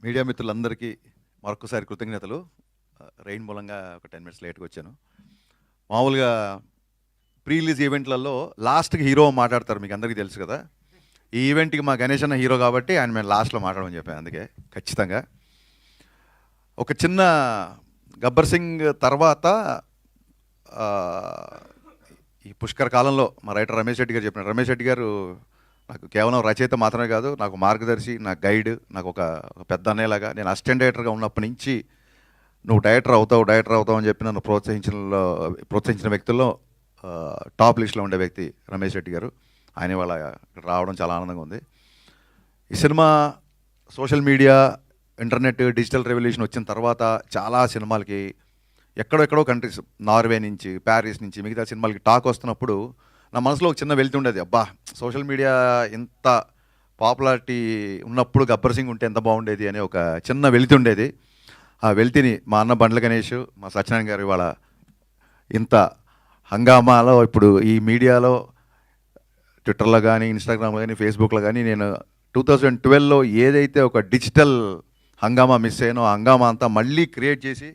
Media మిత్రులందరికీ మరొకసారి కృతజ్ఞతలు. రెయిన్ మూలంగా ఒక 10 మినిట్స్ లేట్గా వచ్చాను. మామూలుగా ప్రీ రిలీజ్ ఈవెంట్లలో లాస్ట్కి హీరో మాట్లాడతారు, మీకు అందరికీ తెలుసు కదా. ఈ ఈవెంట్కి మా గణేష్ అన్న హీరో కాబట్టి ఆయన మేము లాస్ట్లో మాట్లాడమని చెప్పాను. అందుకే ఖచ్చితంగా ఒక చిన్న గబ్బర్ సింగ్ తర్వాత ఈ పుష్కర కాలంలో మా రైటర్ రమేష్ రెడ్డి గారు చెప్పినారు. రమేష్ రెడ్డి గారు నాకు కేవలం రచయిత మాత్రమే కాదు, నాకు మార్గదర్శి, నా గైడ్, నాకు ఒక పెద్ద అన్నయ్యలాగా. నేను అసిస్టెంట్ డైరెక్టర్గా ఉన్నప్పటి నుంచి నువ్వు డైరెక్టర్ అవుతావు అని చెప్పి నన్ను ప్రోత్సహించిన వ్యక్తుల్లో టాప్ లిస్ట్లో ఉండే వ్యక్తి రమేష్ రెడ్డి గారు. ఆయన వాళ్ళ రావడం చాలా ఆనందంగా ఉంది. ఈ cinema social media, internet, digital revolution వచ్చిన తర్వాత చాలా సినిమాలకి ఎక్కడెక్కడో కంట్రీస్, నార్వే నుంచి, ప్యారిస్ నుంచి మిగతా సినిమాలకి టాక్ వస్తున్నప్పుడు నా మనసులో ఒక చిన్న వెలితి ఉండేది. అబ్బా, సోషల్ మీడియా ఇంత పాపులారిటీ ఉన్నప్పుడు గబ్బర్ సింగ్ ఉంటే ఎంత బాగుండేది అనే ఒక చిన్న వెలితి ఉండేది. ఆ వెలితిని మా అన్న బండ్ల గణేష్, మా సత్యనారాయణ గారు ఇవాళ ఇంత హంగామాలో, ఇప్పుడు ఈ మీడియాలో ట్విట్టర్లో కానీ, ఇన్స్టాగ్రామ్లో కానీ, ఫేస్బుక్లో కానీ నేను 2012లో ఏదైతే ఒక డిజిటల్ హంగామా మిస్ అయ్యానో ఆ హంగామా అంతా మళ్ళీ క్రియేట్ చేసి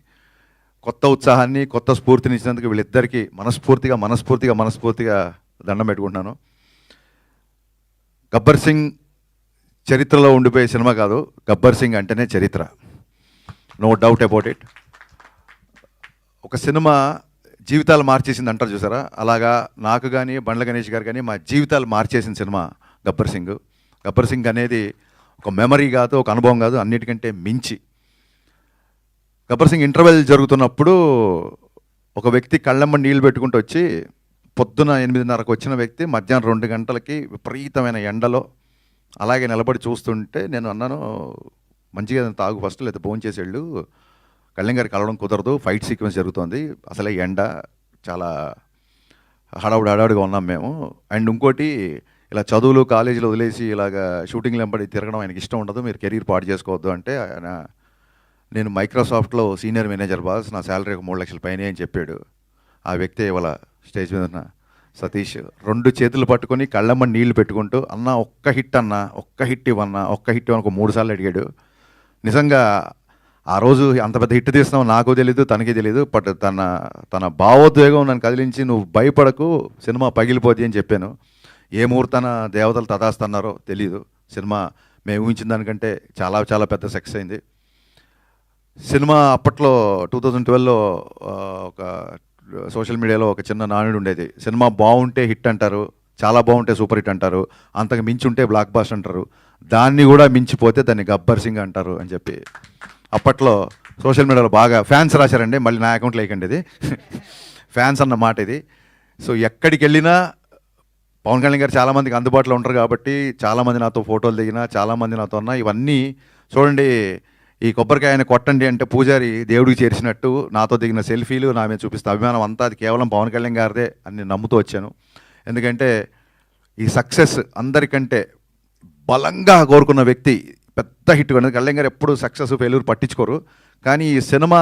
కొత్త ఉత్సాహాన్ని, కొత్త స్ఫూర్తిని ఇచ్చినందుకు వీళ్ళిద్దరికీ మనస్ఫూర్తిగా దండం పెట్టుకుంటున్నాను. గబ్బర్ సింగ్ చరిత్రలో ఉండిపోయే సినిమా కాదు, గబ్బర్ సింగ్ అంటేనే చరిత్ర, నో డౌట్ అబౌట్ ఇట్. ఒక సినిమా జీవితాలు మార్చేసింది అంటారు చూసారా, అలాగా నాకు కానీ, బండ్ల గణేష్ గారు కానీ మా జీవితాలు మార్చేసిన సినిమా గబ్బర్ సింగ్. గబ్బర్ సింగ్ అనేది ఒక మెమరీ కాదు, ఒక అనుభవం కాదు, అన్నిటికంటే మించి. గబ్బర్ సింగ్ ఇంటర్వెల్ జరుగుతున్నప్పుడు ఒక వ్యక్తి కళ్ళమ్మ నీళ్ళు పెట్టుకుంటూ వచ్చి, పొద్దున 8:30కు వచ్చిన వ్యక్తి మధ్యాహ్నం 2 గంటలకి విపరీతమైన ఎండలో అలాగే నిలబడి చూస్తుంటే నేను అన్నాను, మంచిగా తాగు ఫస్ట్, లేదా భోజనం చేసేళ్ళు, కళ్యాణ్ గారికి కలవడం కుదరదు, ఫైట్ సీక్వెన్స్ జరుగుతుంది, అసలే ఎండ, చాలా హడావుడిగా ఉన్నాం మేము. అండ్ ఇంకోటి, ఇలా చదువులు కాలేజీలో వదిలేసి ఇలాగ షూటింగ్లు వెంబడి తిరగడం ఆయనకి ఇష్టం ఉండదు, మీరు కెరీర్ పాడు చేసుకోవద్దు అంటే, ఆయన నేను మైక్రోసాఫ్ట్లో సీనియర్ మేనేజర్ బాస్, నా శాలరీ ఒక 3 లక్షల పైన అని చెప్పాడు. ఆ వ్యక్తి ఇవాళ స్టేజ్ మీద ఉన్న సతీష్ 2 చేతులు పట్టుకొని కళ్ళమ్మ నీళ్లు పెట్టుకుంటూ, అన్న ఒక్క హిట్ ఇవ్వన్నా, ఒక్క హిట్ ఇవ్వను 3 సార్లు అడిగాడు. నిజంగా ఆ రోజు అంత పెద్ద హిట్ తీస్తున్నావు నాకు తెలీదు, తనకి తెలీదు, బట్ తన భావోద్వేగం నన్ను కదిలించి, నువ్వు భయపడకు, సినిమా పగిలిపోద్ది అని చెప్పాను. ఏ ముహూర్తాన దేవతలు తదాస్తన్నారో తెలీదు, సినిమా మేము ఊహించిన దానికంటే చాలా పెద్ద సక్సెస్ అయింది. సినిమా అప్పట్లో 2012లో ఒక సోషల్ మీడియాలో ఒక చిన్న నానుడు ఉండేది, సినిమా బాగుంటే హిట్ అంటారు, చాలా బాగుంటే సూపర్ హిట్ అంటారు, అంతకు మించి ఉంటే బ్లాక్ బాస్టర్ అంటారు, దాన్ని కూడా మించిపోతే దాన్ని గబ్బర్ సింగ్ అంటారు అని చెప్పి అప్పట్లో సోషల్ మీడియాలో బాగా ఫ్యాన్స్ రాశారండి. మళ్ళీ నా అకౌంట్లో వేయకండి, ఇది ఫ్యాన్స్ అన్న మాట ఇది. సో ఎక్కడికి వెళ్ళినా పవన్ కళ్యాణ్ గారు చాలామందికి అందుబాటులో ఉంటారు కాబట్టి చాలామంది నాతో ఫోటోలు దిగినా, చాలామంది నాతో ఉన్నా. ఇవన్నీ చూడండి, ఈ కొబ్బరికాయని కొట్టండి అంటే పూజారి దేవుడికి చేర్చినట్టు నాతో దిగిన సెల్ఫీలు, నా మీద చూపిస్తే అభిమానం అంతా అది కేవలం పవన్ కళ్యాణ్ గారిదే అని నేను నమ్ముతూ వచ్చాను. ఎందుకంటే ఈ సక్సెస్ అందరికంటే బలంగా కోరుకున్న వ్యక్తి పెద్ద హిట్ అనేది కళ్యాణ్ గారు. ఎప్పుడు సక్సెస్ ఫెయిల్యూర్ పట్టించుకోరు, కానీ ఈ సినిమా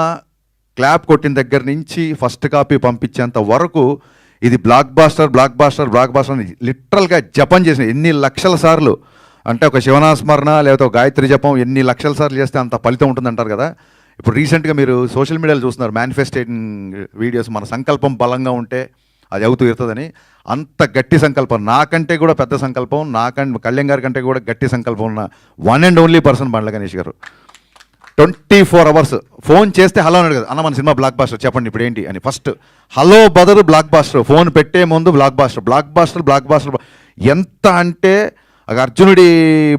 క్లాప్ కొట్టిన దగ్గర నుంచి ఫస్ట్ కాపీ పంపించేంత వరకు ఇది బ్లాక్ బాస్టర్ అని లిటరల్గా జపం చేసిన ఎన్ని లక్షల సార్లు అంటే, ఒక శివనాస్మరణ లేకపోతే ఒక గాయత్రి జపం ఎన్ని లక్షల సార్లు చేస్తే అంత ఫలితం ఉంటుంది అంటారు కదా. ఇప్పుడు రీసెంట్గా మీరు సోషల్ మీడియాలో చూస్తున్నారు మేనిఫెస్టేటింగ్ వీడియోస్, మన సంకల్పం బలంగా ఉంటే అది అవుతూ ఇరుతుందని. అంత గట్టి సంకల్పం, నాకంటే కూడా పెద్ద సంకల్పం, కళ్యాణ్ గారి కంటే కూడా గట్టి సంకల్పం ఉన్న one and only person Bandla Ganesh గారు. 24 hours ఫోన్ చేస్తే హలో అని అడగదు, అన్న మన సినిమా బ్లాక్ బాస్టర్ చెప్పండి ఇప్పుడు ఏంటి అని. ఫస్ట్ హలో బదరు బ్లాక్ బాస్టర్, ఫోన్ పెట్టే ముందు బ్లాక్ బాస్టర్ ఎంత అంటే అర్జునుడి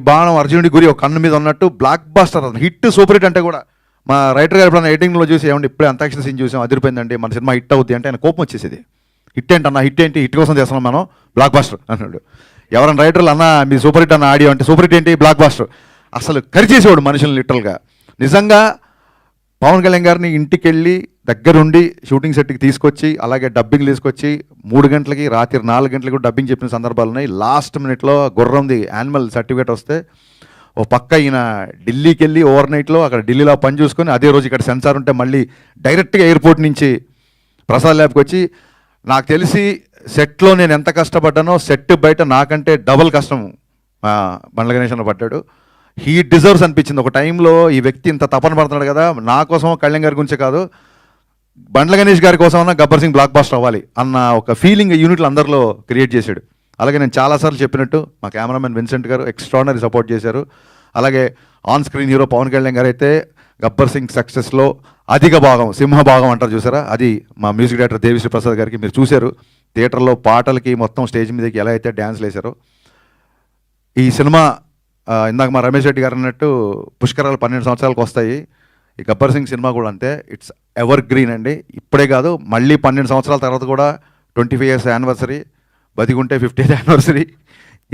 బాణం అర్జునుడి గురి ఒక కన్ను మీద ఉన్నట్టు blockbuster, hit super hit అంటే కూడా మా రైటర్ గారు ఎప్పుడన్నా ఎడిటింగ్లో చూసి, ఏమంటే ఇప్పుడే అంతాక్షరి సీన్ చూసాం అదిరిపోయిందండి, మన సినిమా హిట్ అవుద్ది అంటే ఆయన కోపం వచ్చేసేది. హిట్ ఏంటన్నా, హిట్ కోసం చేస్తున్నాం మనం, బ్లాక్ బాస్టర్ అన్నాడు. ఎవరైనా రైటర్లు అన్న మీ సూపర్ హిట్ అన్న ఆడియో అంటే, సూపర్ హిట్ ఏంటి, బ్లాక్ బాస్టర్. అసలు కరిచేసేవాడు మనుషులు లిటరల్గా. నిజంగా పవన్ కళ్యాణ్ గారిని ఇంటికి వెళ్ళి దగ్గరుండి షూటింగ్ సెట్కి తీసుకొచ్చి, అలాగే డబ్బింగ్ తీసుకొచ్చి 3 గంటలకి రాత్రి 4 గంటలకి కూడా డబ్బింగ్ చెప్పిన సందర్భాలు ఉన్నాయి. లాస్ట్ మినిట్లో గుర్రంది యాన్యువల్ సర్టిఫికేట్ వస్తే ఓ పక్క ఈయన ఢిల్లీకి వెళ్ళి ఓవర్ నైట్లో అక్కడ ఢిల్లీలో పని చూసుకొని, అదే రోజు ఇక్కడ సెన్సార్ ఉంటే మళ్ళీ డైరెక్ట్గా ఎయిర్పోర్ట్ నుంచి ప్రసాద్ ల్యాబ్కి వచ్చి, నాకు తెలిసి సెట్లో నేను ఎంత కష్టపడ్డానో సెట్ బయట నాకంటే డబల్ కష్టం బండ్ల గణేష్ అన్న పడ్డాడు. హీ డిజర్వ్స్ అనిపించింది. ఒక టైంలో ఈ వ్యక్తి ఇంత తపన పడుతున్నాడు కదా, నా కోసం కళ్యాణ్ గారి గురించే కాదు, బండ్ల గణేష్ గారి కోసమన్నా గబ్బర్ సింగ్ బ్లాక్ బాస్టర్ అవ్వాలి అన్న ఒక ఫీలింగ్ యూనిట్లు అందరిలో క్రియేట్ చేశాడు. అలాగే నేను చాలాసార్లు చెప్పినట్టు మా కెమెరామెన్ విన్సెంట్ గారు ఎక్స్ట్రాడినరీ సపోర్ట్ చేశారు. అలాగే on screen hero Pawan Kalyan గారు అయితే గబ్బర్ సింగ్ సక్సెస్లో అధిక భాగం, సింహ భాగం అంటారు చూసారా, అది మా మ్యూజిక్ డైరెక్టర్ దేవిశ్రీ ప్రసాద్ గారికి. మీరు చూశారు థియేటర్లో పాటలకి మొత్తం స్టేజ్ మీదకి ఎలా అయితే డ్యాన్స్లు వేశారో. ఈ సినిమా ఇందాక మా రమేష్ రెడ్డి గారు అన్నట్టు పుష్కరాలు 12 సంవత్సరాలకు వస్తాయి. ఈ గబ్బర్ సింగ్ సినిమా కూడా అంతే, ఇట్స్ ఎవర్ గ్రీన్ అండి. ఇప్పుడే కాదు, మళ్ళీ 12 సంవత్సరాల తర్వాత కూడా 25 years యానివర్సరీ, బతికుంటే 50th యానివర్సరీ,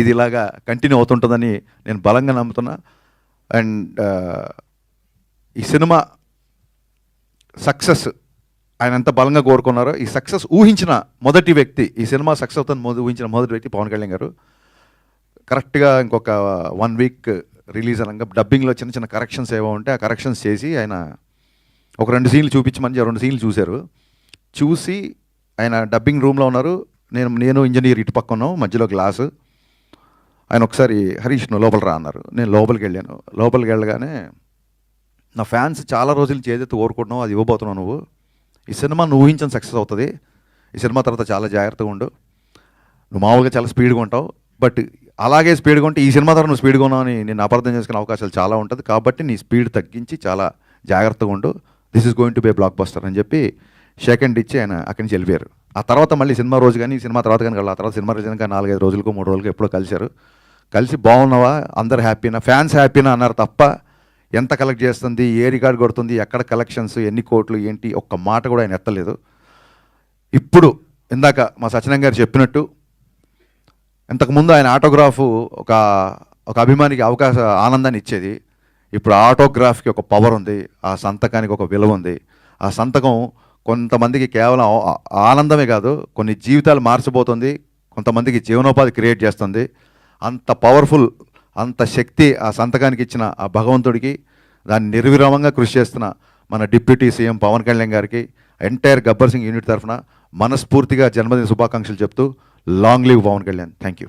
ఇది ఇలాగా కంటిన్యూ అవుతుంటుందని నేను బలంగా నమ్ముతున్నా. అండ్ ఈ సినిమా సక్సెస్ ఆయన ఎంత బలంగా కోరుకున్నారో, ఈ సక్సెస్ ఊహించిన మొదటి వ్యక్తి, ఈ సినిమా సక్సెస్ అవుతుంది ఊహించిన మొదటి వ్యక్తి పవన్ కళ్యాణ్ గారు. కరెక్ట్గా ఇంకొక 1 week రిలీజ్ అనగా డబ్బింగ్లో చిన్న చిన్న కరెక్షన్స్ ఏవో ఉంటే ఆ కరెక్షన్స్ చేసి ఆయన ఒక 2 సీన్లు చూపించమని 2 సీన్లు చూశారు. చూసి ఆయన డబ్బింగ్ రూమ్లో ఉన్నారు, నేను ఇంజనీర్ ఇటు పక్క ఉన్నాం, మధ్యలో గ్లాసు. ఆయన ఒకసారి హరీష్ నువ్వు లోపల రా అన్నారు. నేను లోపలికి వెళ్ళాను. లోపలికి వెళ్ళగానే నా ఫ్యాన్స్ చాలా రోజుల నుంచి ఏదైతే కోరుకుంటున్నావు అది ఇవ్వబోతున్నావు నువ్వు. ఈ సినిమా నువ్వు ఊహించిన సక్సెస్ అవుతుంది. ఈ సినిమా తర్వాత చాలా జాగ్రత్తగా ఉండు. నువ్వు మామూలుగా చాలా స్పీడ్గా ఉంటావు, బట్ అలాగే స్పీడ్గా ఉంటే ఈ సినిమా ద్వారా నువ్వు స్పీడ్గా ఉన్నావు అని నేను అపార్థం చేసుకునే అవకాశాలు చాలా ఉంటుంది. కాబట్టి నీ స్పీడ్ తగ్గించి చాలా జాగ్రత్తగా ఉండు. This is going to be blockbuster అని చెప్పి షేక్ హ్యాండ్ ఇచ్చి ఆయన అక్కడి నుంచి వెళ్ళిపోయారు. ఆ తర్వాత మళ్ళీ సినిమా రోజు కానీ సినిమా తర్వాత కానీ ఆ తర్వాత సినిమా రిలీజ్ కానీ 4-5 రోజులకో 3 రోజులకో ఎప్పుడో కలిశారు. కలిసి బాగున్నావా, అందరు హ్యాపీనా, ఫ్యాన్స్ హ్యాపీనా అన్నారు తప్ప ఎంత కలెక్ట్ చేస్తుంది, ఏ రికార్డ్ కొడుతుంది, ఎక్కడ కలెక్షన్స్, ఎన్ని కోట్లు ఏంటి, ఒక్క మాట కూడా ఆయన ఎత్తలేదు. ఇప్పుడు ఇందాక మా సత్యనారాయణ గారు చెప్పినట్టు ఇంతకుముందు ఆయన ఆటోగ్రాఫ్ ఒక అభిమానికి ఆనందాన్ని ఇచ్చేది. ఇప్పుడు ఆటోగ్రాఫ్కి ఒక పవర్ ఉంది, ఆ సంతకానికి ఒక విలువ ఉంది. ఆ సంతకం కొంతమందికి కేవలం ఆనందమే కాదు, కొన్ని జీవితాలు మార్చబోతుంది, కొంతమందికి జీవనోపాధి క్రియేట్ చేస్తుంది. అంత పవర్ఫుల్, అంత శక్తి ఆ సంతకానికి ఇచ్చిన ఆ భగవంతుడికి, దాన్ని నిర్విరామంగా కృషి చేస్తున్న మన డిప్యూటీ సీఎం పవన్ కళ్యాణ్ గారికి, ఎంటైర్ గబ్బర్ సింగ్ యూనిట్ తరఫున మనస్ఫూర్తిగా జన్మదిన శుభాకాంక్షలు చెప్తూ long live Pawan Kalyan. Thank you.